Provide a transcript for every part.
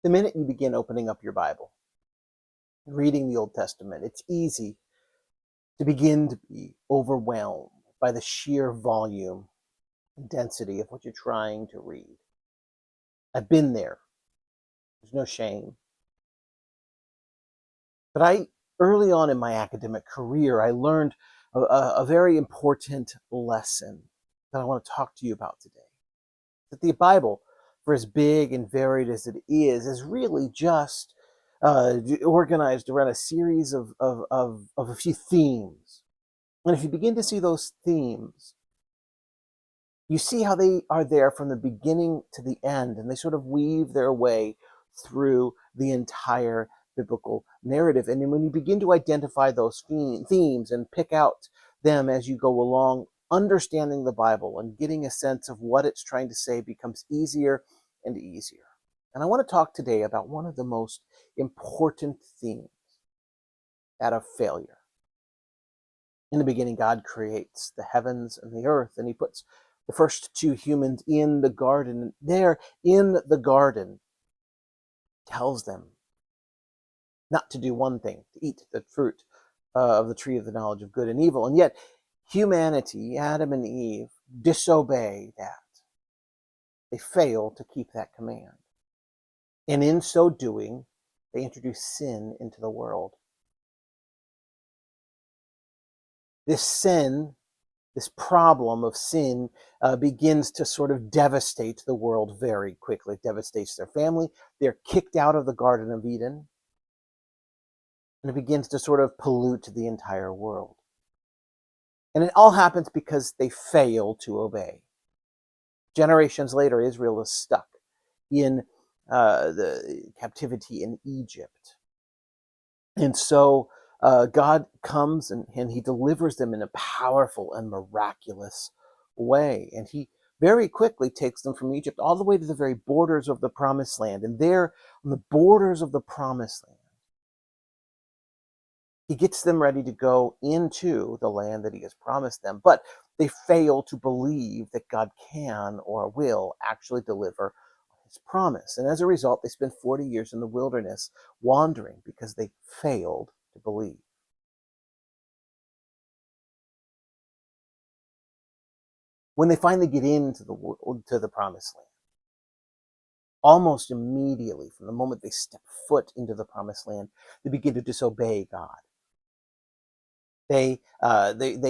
The minute you begin opening up your Bible, reading the Old Testament, it's easy to begin to be overwhelmed by the sheer volume and density of what you're trying to read. I've been there. There's no shame. But early on in my academic career, I learned a very important lesson that I want to talk to you about today. That the Bible, for as big and varied as it is really just organized around a series of a few themes. And if you begin to see those themes, you see how they are there from the beginning to the end, and they sort of weave their way through the entire biblical narrative. And then when you begin to identify those themes and pick out them as you go along, understanding the Bible and getting a sense of what it's trying to say becomes easier and easier. And I want to talk today about one of the most important themes, that of failure. In the beginning, God creates the heavens and the earth, and he puts the first two humans in the garden. There in the garden, tells them not to do one thing, to eat the fruit of the tree of the knowledge of good and evil. And yet humanity, Adam and Eve, disobey that. They fail to keep that command. And in so doing, they introduce sin into the world. This sin, this problem of sin, begins to sort of devastate the world very quickly. It devastates their family. They're kicked out of the Garden of Eden. And it begins to sort of pollute the entire world. And it all happens because they fail to obey. Generations later, Israel is stuck in the captivity in Egypt. And so God comes and he delivers them in a powerful and miraculous way. And he very quickly takes them from Egypt all the way to the very borders of the Promised Land. And there, on the borders of the Promised Land, he gets them ready to go into the land that he has promised them. But they fail to believe that God can or will actually deliver his promise. And as a result, they spend 40 years in the wilderness wandering because they failed to believe. When they finally get into the Promised Land, almost immediately from the moment they step foot into the Promised Land, they begin to disobey God. They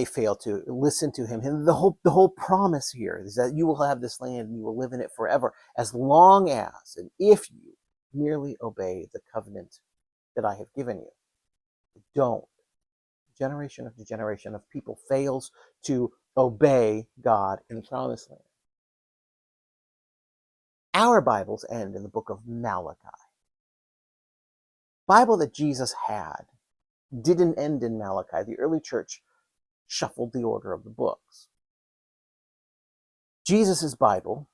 fail to listen to him. And the whole promise here is that you will have this land and you will live in it forever, as long as and if you merely obey the covenant that I have given you. Don't. Generation after generation of people fails to obey God in the Promised Land. Our Bibles end in the book of Malachi. Bible that Jesus had didn't end in Malachi. The early church shuffled the order of the books. Jesus' Bible,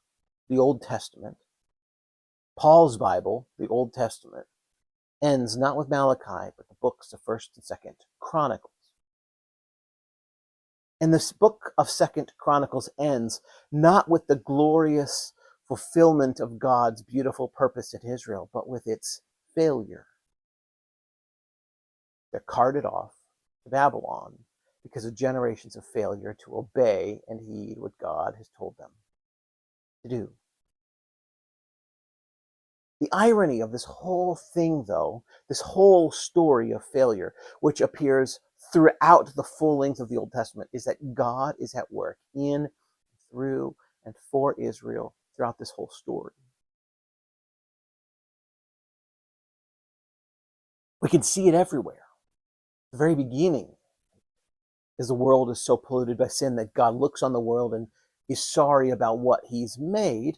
the Old Testament, Paul's Bible, the Old Testament, ends not with Malachi, but the books of 1st and 2nd Chronicles. And this book of 2nd Chronicles ends not with the glorious fulfillment of God's beautiful purpose in Israel, but with its failure. They're carted off to Babylon because of generations of failure to obey and heed what God has told them to do. The irony of this whole thing, though, this whole story of failure, which appears throughout the full length of the Old Testament, is that God is at work in, through, and for Israel throughout this whole story. We can see it everywhere. The very beginning, as the world is so polluted by sin that God looks on the world and is sorry about what he's made,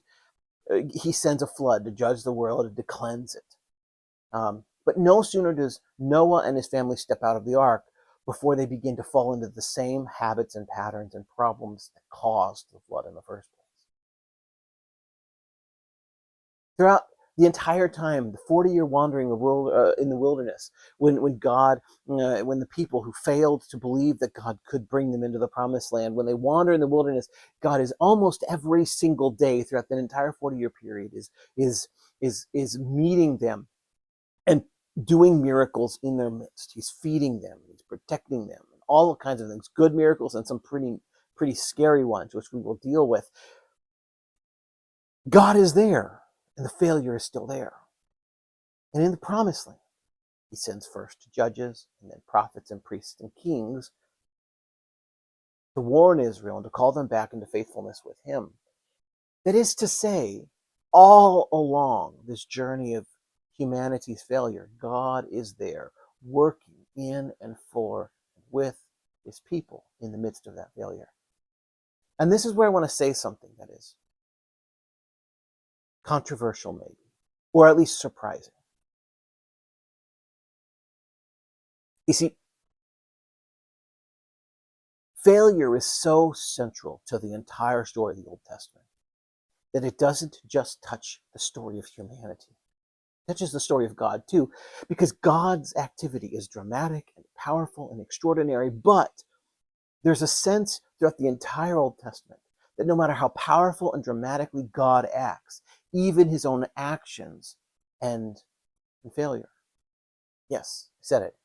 he sends a flood to judge the world and to cleanse it. But no sooner does Noah and his family step out of the ark before they begin to fall into the same habits and patterns and problems that caused the flood in the first place. Throughout the entire time, the 40-year wandering in the wilderness, when the people who failed to believe that God could bring them into the Promised Land, when they wander in the wilderness, God is almost every single day throughout that entire 40-year period is is meeting them and doing miracles in their midst. He's feeding them, he's protecting them, and all kinds of things, good miracles and some pretty scary ones, which we will deal with. God is there, and the failure is still there. And in the promised land, he sends first judges and then prophets and priests and kings to warn Israel and to call them back into faithfulness with him. That is to say, all along this journey of humanity's failure, God is there working in and for and with his people in the midst of that failure. And this is where I want to say something that is controversial, maybe, or at least surprising. You see, failure is so central to the entire story of the Old Testament that it doesn't just touch the story of humanity. It touches the story of God too, because God's activity is dramatic and powerful and extraordinary, but there's a sense throughout the entire Old Testament that no matter how powerful and dramatically God acts, even his own actions end in failure. Yes, I said it.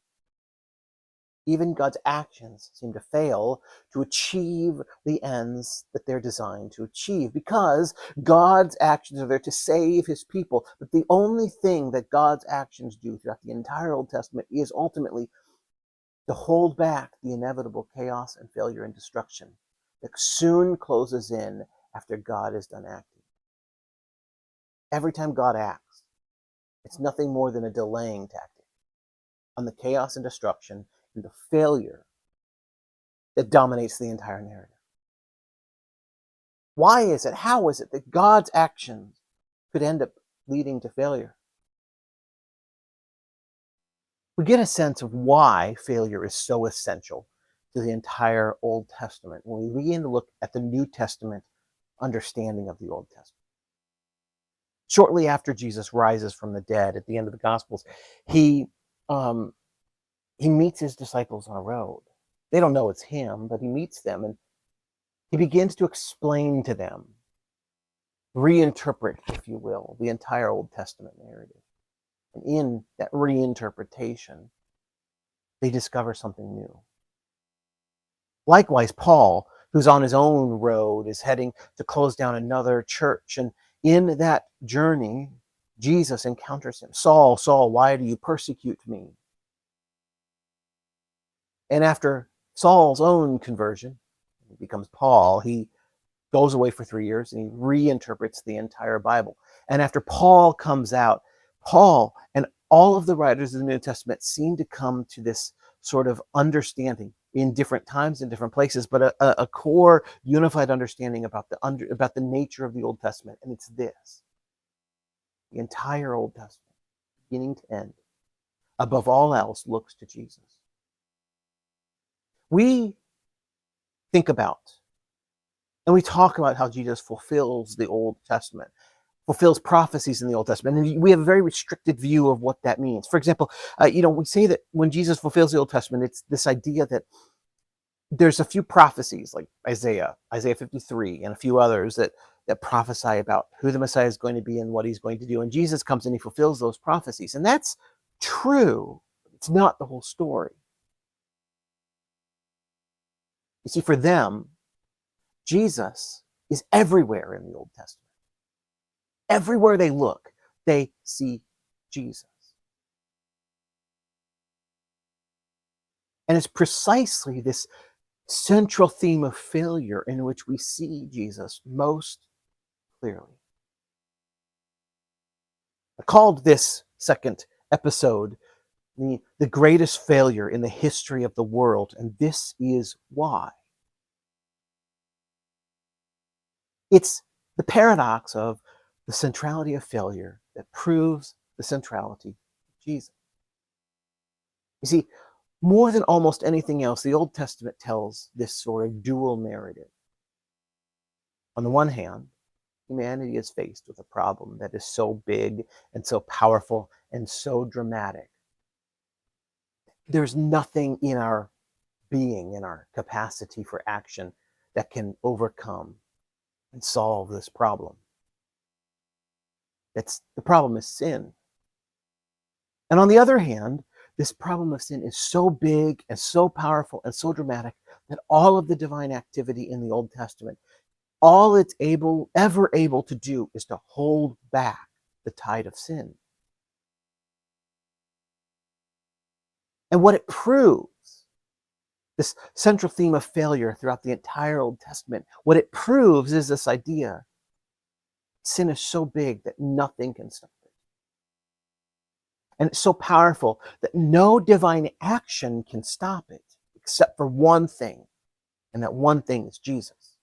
Even God's actions seem to fail to achieve the ends that they're designed to achieve, because God's actions are there to save his people. But the only thing that God's actions do throughout the entire Old Testament is ultimately to hold back the inevitable chaos and failure and destruction that soon closes in after God is done acting. Every time God acts, it's nothing more than a delaying tactic on the chaos and destruction and the failure that dominates the entire narrative. Why is it, how is it that God's actions could end up leading to failure? We get a sense of why failure is so essential to the entire Old Testament when we begin to look at the New Testament understanding of the Old Testament. Shortly after Jesus rises from the dead at the end of the Gospels, he meets his disciples on a road. They don't know it's him, but he meets them and he begins to explain to them, reinterpret, if you will, the entire Old Testament narrative. And in that reinterpretation, they discover something new. Likewise, Paul, who's on his own road, is heading to close down another church. And in that journey, Jesus encounters him. Saul, Saul, why do you persecute me? And after Saul's own conversion, he becomes Paul, he goes away for 3 years and he reinterprets the entire Bible. And after Paul comes out, Paul and all of the writers of the New Testament seem to come to this sort of understanding in different times and different places, but a core unified understanding about the nature of the Old Testament. And it's this: the entire Old Testament, beginning to end, above all else, looks to Jesus. We think about and we talk about how Jesus fulfills the Old Testament, fulfills prophecies in the Old Testament. And we have a very restricted view of what that means. For example, we say that when Jesus fulfills the Old Testament, it's this idea that there's a few prophecies like Isaiah 53, and a few others that prophesy about who the Messiah is going to be and what he's going to do. And Jesus comes and he fulfills those prophecies. And that's true. It's not the whole story. You see, for them, Jesus is everywhere in the Old Testament. Everywhere they look, they see Jesus. And it's precisely this central theme of failure in which we see Jesus most clearly. I called this second episode the greatest failure in the history of the world, and this is why. It's the paradox of the centrality of failure that proves the centrality of Jesus. You see, more than almost anything else, the Old Testament tells this sort of dual narrative. On the one hand, humanity is faced with a problem that is so big and so powerful and so dramatic. There's nothing in our being, in our capacity for action, that can overcome and solve this problem. The problem is sin. And on the other hand, this problem of sin is so big and so powerful and so dramatic that all of the divine activity in the Old Testament, all it's ever able to do is to hold back the tide of sin. And what it proves, this central theme of failure throughout the entire Old Testament, what it proves is this idea: sin is so big that nothing can stop it. And it's so powerful that no divine action can stop it except for one thing, and that one thing is Jesus.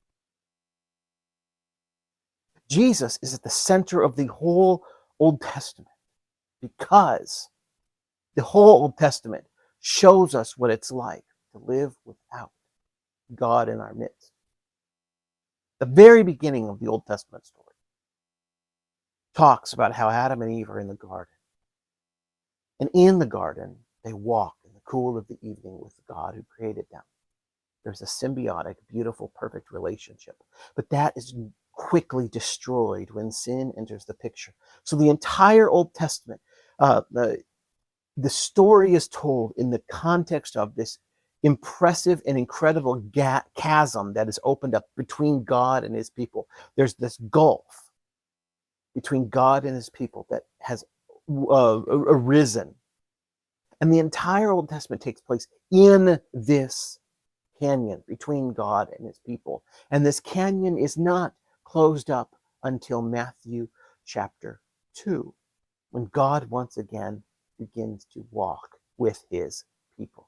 Jesus is at the center of the whole Old Testament because the whole Old Testament shows us what it's like to live without God in our midst. The very beginning of the Old Testament story talks about how Adam and Eve are in the garden. And in the garden, they walk in the cool of the evening with God who created them. There's a symbiotic, beautiful, perfect relationship. But that is quickly destroyed when sin enters the picture. So the entire Old Testament, the story is told in the context of this impressive and incredible chasm that is opened up between God and his people. There's this gulf between God and his people that has arisen. And the entire Old Testament takes place in this canyon between God and his people. And this canyon is not closed up until Matthew chapter 2, when God once again begins to walk with his people.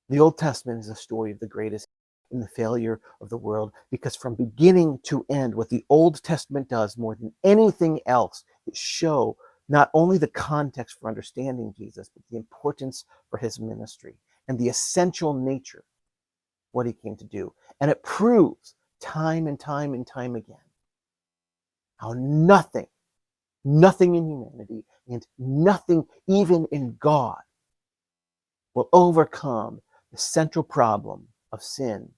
The Old Testament is a story of the greatest and the failure of the world, because from beginning to end, what the Old Testament does more than anything else is show not only the context for understanding Jesus, but the importance for his ministry and the essential nature of what he came to do. And it proves time and time and time again how nothing in humanity and nothing even in God will overcome the central problem of sin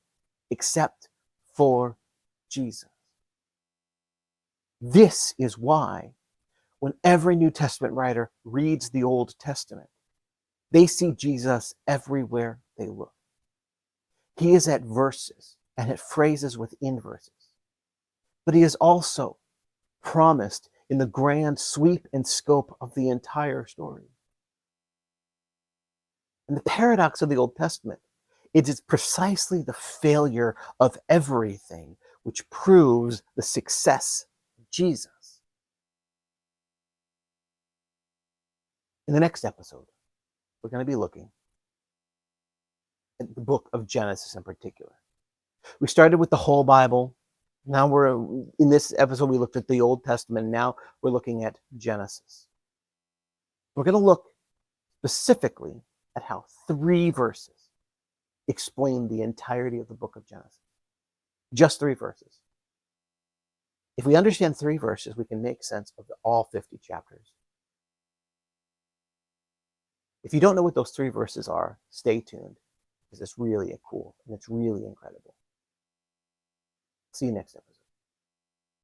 except for Jesus. This is why when every New Testament writer reads the Old Testament, they see Jesus everywhere they look. He is at verses and at phrases within verses, but he is also promised in the grand sweep and scope of the entire story. And the paradox of the Old Testament, it is precisely the failure of everything which proves the success of Jesus. In the next episode, we're going to be looking at the book of Genesis in particular. We started with the whole Bible. Now in this episode, we looked at the Old Testament. Now we're looking at Genesis. We're going to look specifically at how 3 verses explain the entirety of the book of Genesis. Just 3 verses. If we understand 3 verses, we can make sense of all 50 chapters. If you don't know what those 3 verses are, stay tuned, because it's really cool and it's really incredible. See you next episode.